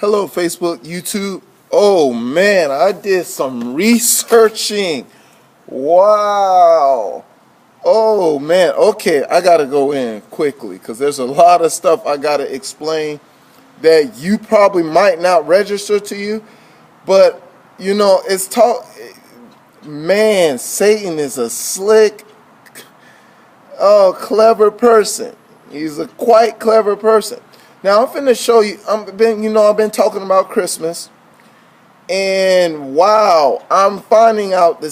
Hello, Facebook, YouTube. Oh man, I did some researching. Wow. Oh man. Okay, I gotta go in quickly because there's a lot of stuff I gotta explain that you probably might not register to you, but it's taught. Man, Satan is a slick, clever person. He's a quite clever person. Now I'm finna show you. I've been talking about Christmas, and wow, I'm finding out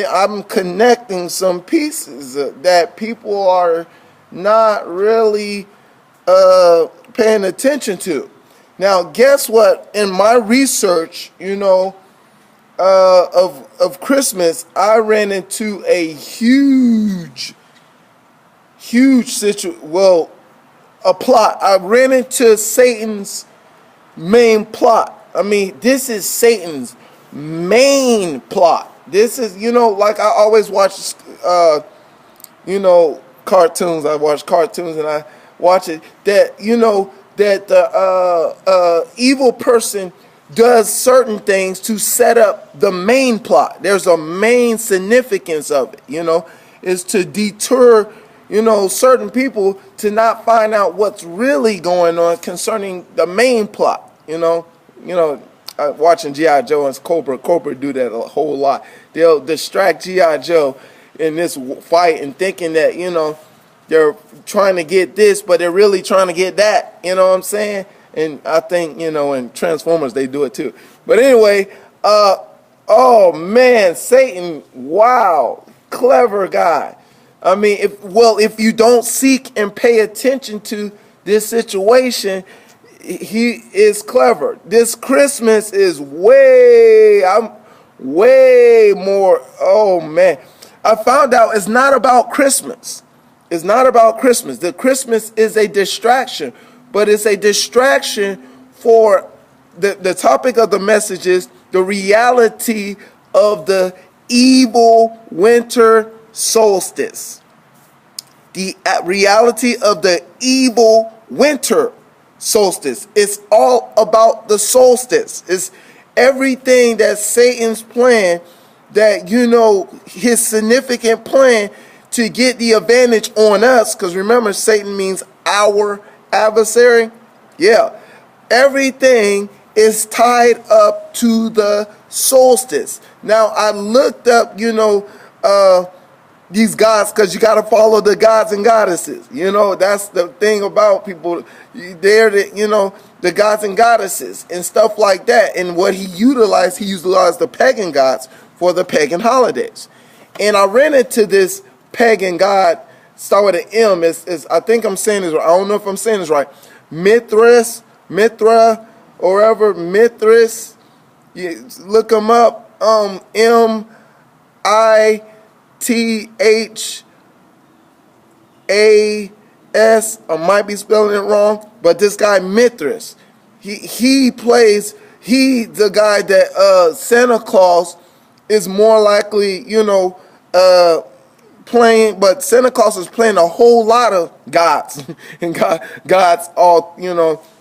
I'm connecting some pieces that people are not really paying attention to. Now, guess what? In my research, of Christmas, I ran into a huge situation. Well, a plot. I ran into Satan's main plot. I mean, this is Satan's main plot. This is, like I always watch, cartoons. I watch cartoons and I watch it. That, that the evil person does certain things to set up the main plot. There's a main significance of it, is to deter certain people to not find out what's really going on concerning the main plot. Watching G.I. Joe and Cobra do that a whole lot. They'll distract G.I. Joe in this fight and thinking that, they're trying to get this, but they're really trying to get that. You know what I'm saying? And I think, in Transformers, they do it too. But anyway, oh man, Satan, wow, clever guy. I mean, if you don't seek and pay attention to this situation, he is clever. This Christmas is way more. Oh man, I found out it's not about Christmas. It's not about Christmas. The Christmas is a distraction, but it's a distraction for the topic of the message is the reality of the evil winter solstice. The reality of the evil winter solstice. It's all about the solstice. It's everything that Satan's plan, that his significant plan to get the advantage on us, because remember, Satan means our adversary. Yeah, everything is tied up to the solstice. Now I looked up these gods, because you got to follow the gods and goddesses. That's the thing about people. They're the gods and goddesses and stuff like that. And what he utilized the pagan gods for the pagan holidays. And I ran into this pagan god, start with an M. I think I'm saying this right. I don't know if I'm saying this right. Mithra, or whatever, Mithras. You look them up. Mithras. I might be spelling it wrong, but this guy Mithras, he the guy that Santa Claus is more likely, playing, but Santa Claus is playing a whole lot of gods and gods all,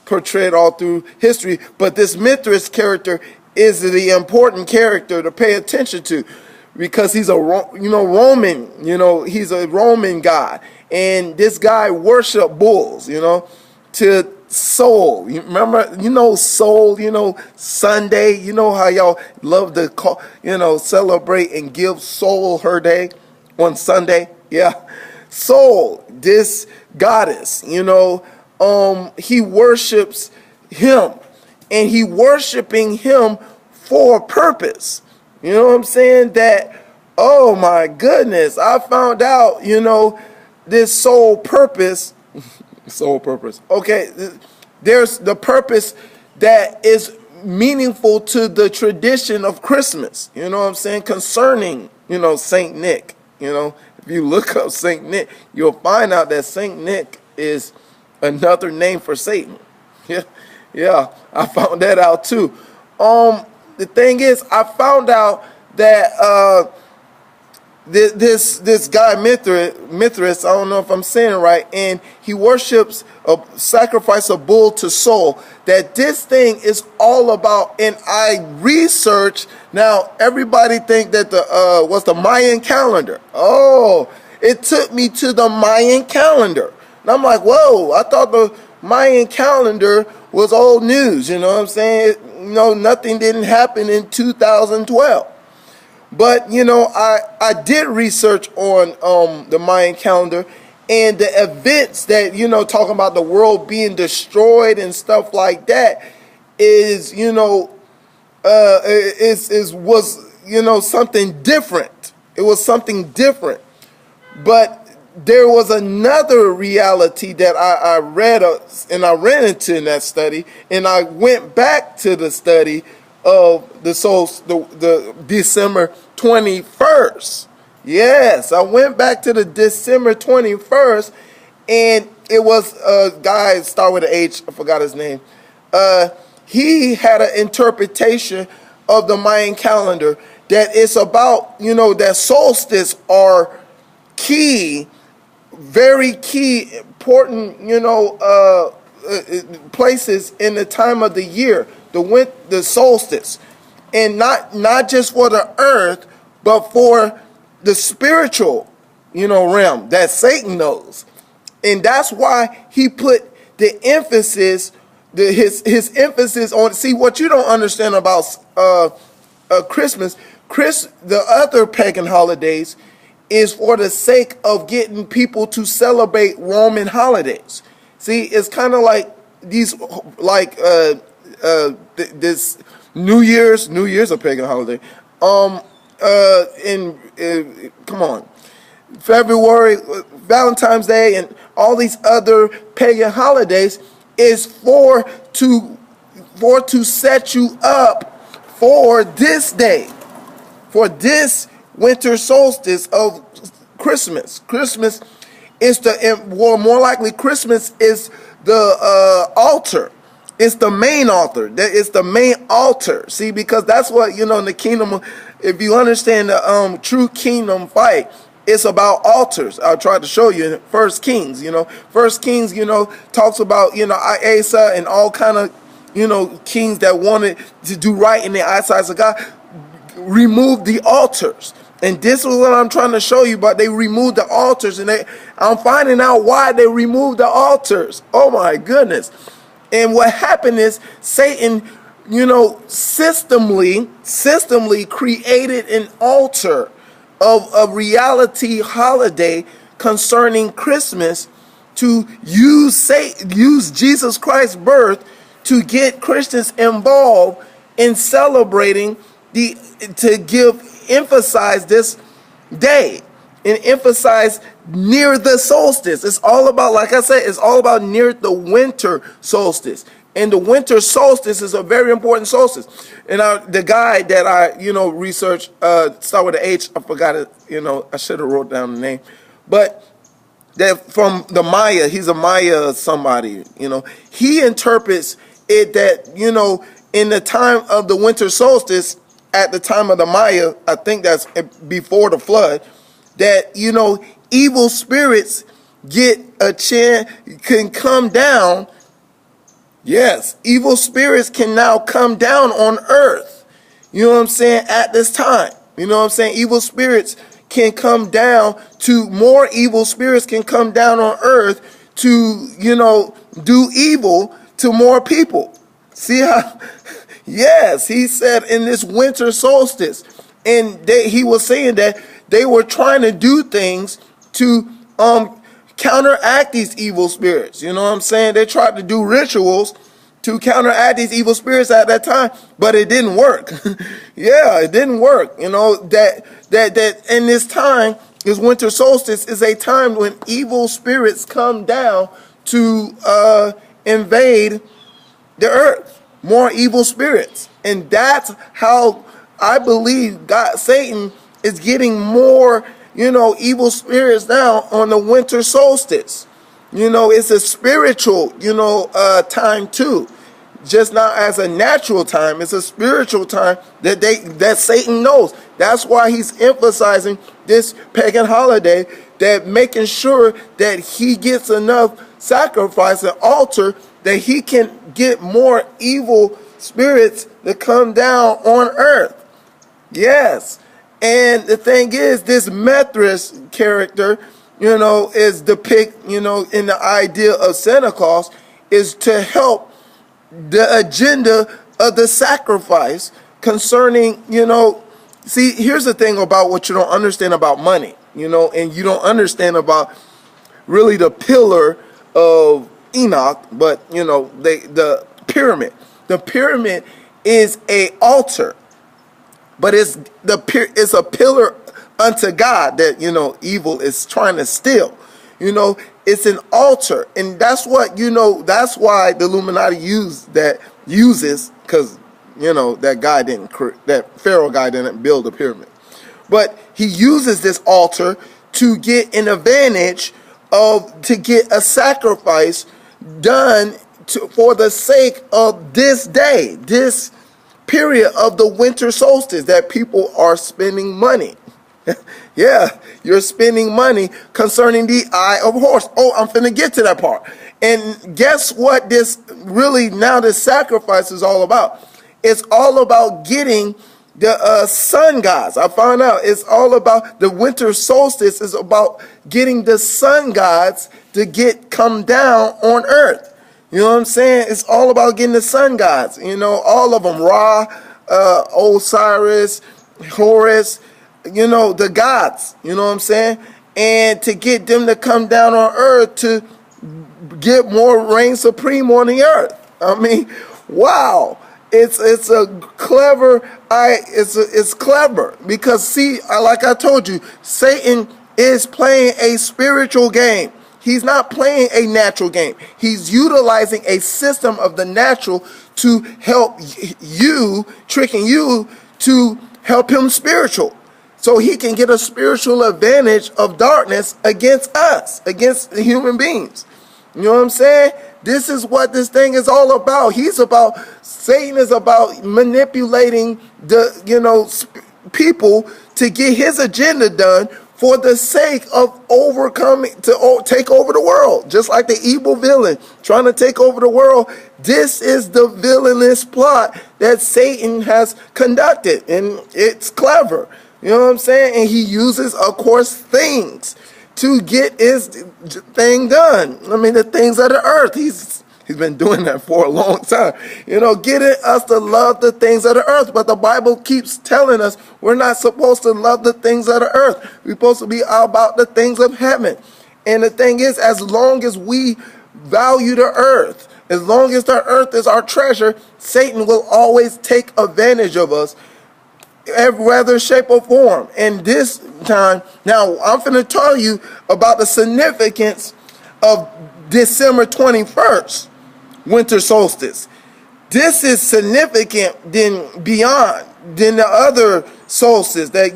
portrayed all through history. But this Mithras character is the important character to pay attention to, because he's a Roman, he's a Roman god, and this guy worship bulls, to Soul. You remember, Soul, Sunday, how y'all love to call, celebrate and give Soul her day on Sunday. Yeah, Soul, this goddess, he worships him, and he worshiping him for a purpose. You know what I'm saying? That, oh my goodness, I found out, this soul purpose. Okay, there's the purpose that is meaningful to the tradition of Christmas. You know what I'm saying? Concerning, Saint Nick. If you look up Saint Nick, you'll find out that Saint Nick is another name for Satan. Yeah, I found that out too. The thing is, I found out that this guy Mithras, I don't know if I'm saying it right, and he worships a sacrifice of bull to Sol. That this thing is all about, and I researched. Now everybody think that the what's the Mayan calendar? Oh, it took me to the Mayan calendar, and I'm like, whoa! I thought the Mayan calendar was old news. You know what I'm saying? Nothing didn't happen in 2012. But, I did research on the Mayan calendar, and the events that, talking about the world being destroyed and stuff like that is, was something different. It was something different. But there was another reality that I read and I ran into in that study, and I went back to the study of the December 21st. Yes, I went back to the December 21st, and it was a guy, start with an H, I forgot his name. He had an interpretation of the Mayan calendar that it's about, that solstice are key, very key, important, places in the time of the year, the solstice, and not just for the earth, but for the spiritual, realm that Satan knows, and that's why he put the emphasis, his emphasis on. See, what you don't understand about Christmas, the other pagan holidays, is for the sake of getting people to celebrate Roman holidays. See, it's kind of like these, this New Year's a pagan holiday. Come on, February, Valentine's Day, and all these other pagan holidays is for to set you up for this day, for this winter solstice of Christmas. Christmas is more likely Christmas is the altar. It's the main altar. It's the main altar. See, because that's what, in the kingdom, if you understand the true kingdom fight, it's about altars. I tried to show you in First Kings. First Kings, talks about, Asa and all kind of, kings that wanted to do right in the eyesight of God, remove the altars. And this is what I'm trying to show you, but they removed the altars, and I'm finding out why they removed the altars. Oh my goodness. And what happened is Satan, systemly created an altar of a reality holiday concerning Christmas to use Jesus Christ's birth to get Christians involved in celebrating emphasize this day and emphasize near the solstice. It's all about, like I said, it's all about near the winter solstice. And the winter solstice is a very important solstice. And the guy that I, researched, start with an H, I forgot it, I should have wrote down the name. But that from the Maya, he's a Maya somebody, he interprets it that, in the time of the winter solstice, at the time of the Maya, I think that's before the flood, that, evil spirits get a chance, can come down. Yes, evil spirits can now come down on earth. You know what I'm saying? At this time. You know what I'm saying? Evil spirits can come down more evil spirits can come down on earth to, do evil to more people. See how? Yes, he said in this winter solstice, and he was saying that they were trying to do things to counteract these evil spirits. You know what I'm saying? They tried to do rituals to counteract these evil spirits at that time, but it didn't work. Yeah, it didn't work. That in this time, this winter solstice is a time when evil spirits come down to invade the earth. More evil spirits. And that's how I believe Satan is getting more, evil spirits now on the winter solstice. It's a spiritual, time too. just not as a natural time. It's a spiritual time that Satan knows. That's why he's emphasizing this pagan holiday, that making sure that he gets enough sacrifice and altar that he can get more evil spirits to come down on earth. Yes. And the thing is, this Mithras character, is depict, in the idea of Santa Claus, is to help the agenda of the sacrifice concerning, see, here's the thing about what you don't understand about money, and you don't understand about really the pillar of Enoch, but, the pyramid. The pyramid is a altar, but it's a pillar unto God that, evil is trying to steal. It's an altar. And that's what, that's why the Illuminati uses, because, that Pharaoh guy didn't build a pyramid. But he uses this altar to get an advantage to get a sacrifice done for the sake of this day, this period of the winter solstice, that people are spending money. Yeah, you're spending money concerning the eye of horse. Oh, I'm finna get to that part. And guess what this sacrifice is all about? It's all about getting the sun gods. I found out it's all about the winter solstice is about getting the sun gods to come down on earth. You know what I'm saying? It's all about getting the sun gods. All of them. Ra, Osiris, Horus, the gods. You know what I'm saying? And to get them to come down on earth to get more reign supreme on the earth. I mean, wow. It's a clever, it's clever because, see, like I told you, Satan is playing a spiritual game. He's not playing a natural game. He's utilizing a system of the natural to help you, tricking you to help him spiritual. So he can get a spiritual advantage of darkness against us, against the human beings. You know what I'm saying? This is what this thing is all about. Satan is about manipulating the, people to get his agenda done for the sake of take over the world. Just like the evil villain trying to take over the world. This is the villainous plot that Satan has conducted. And it's clever. You know what I'm saying? And he uses, of course, things to get his thing done. I mean, the things of the earth. He's been doing that for a long time. Getting us to love the things of the earth. But the Bible keeps telling us we're not supposed to love the things of the earth. We're supposed to be about the things of heaven. And the thing is, as long as we value the earth, as long as the earth is our treasure, Satan will always take advantage of us, every other shape or form. And this time, now I'm going to tell you about the significance of December 21st, winter solstice. This is significant beyond the other solstice. That,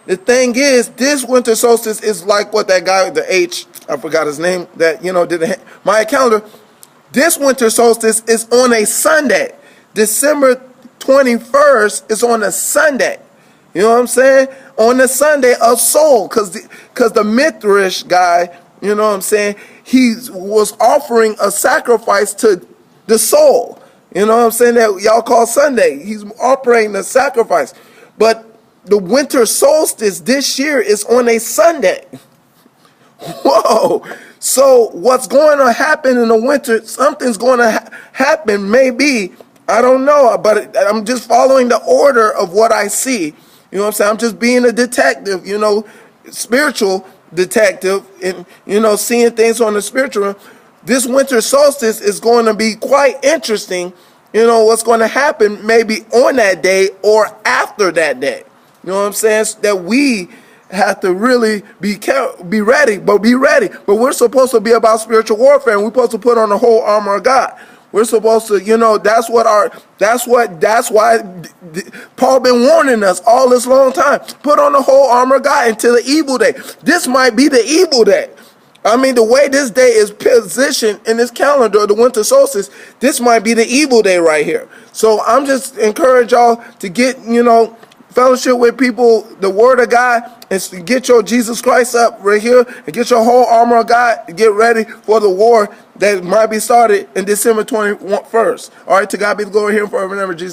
the thing is, this winter solstice is like what that guy with the H, I forgot his name, that, did the Maya calendar. This winter solstice is on a Sunday. December 21st is on a Sunday. You know what I'm saying? On the Sunday of soul, because the Mithras guy, you know what I'm saying, he was offering a sacrifice to the soul. You know what I'm saying, that y'all call Sunday. He's offering the sacrifice. But the winter solstice this year is on a Sunday. Whoa. So what's going to happen in the winter, something's going to happen, maybe. I don't know, but I'm just following the order of what I see. You know what I'm saying? I'm just being a detective, spiritual detective, and, seeing things on the spiritual. This winter solstice is going to be quite interesting. What's going to happen maybe on that day or after that day. You know what I'm saying? That we have to really be ready. But But we're supposed to be about spiritual warfare, and we're supposed to put on the whole armor of God. We're supposed to, that's why Paul been warning us all this long time. Put on the whole armor of God until the evil day. This might be the evil day. I mean, the way this day is positioned in this calendar, the winter solstice, this might be the evil day right here. So I'm just encourage y'all to get, fellowship with people, the word of God, and get your Jesus Christ up right here, and get your whole armor of God, and get ready for the war that might be started in December 21st. All right, to God be the glory here forever and ever, Jesus.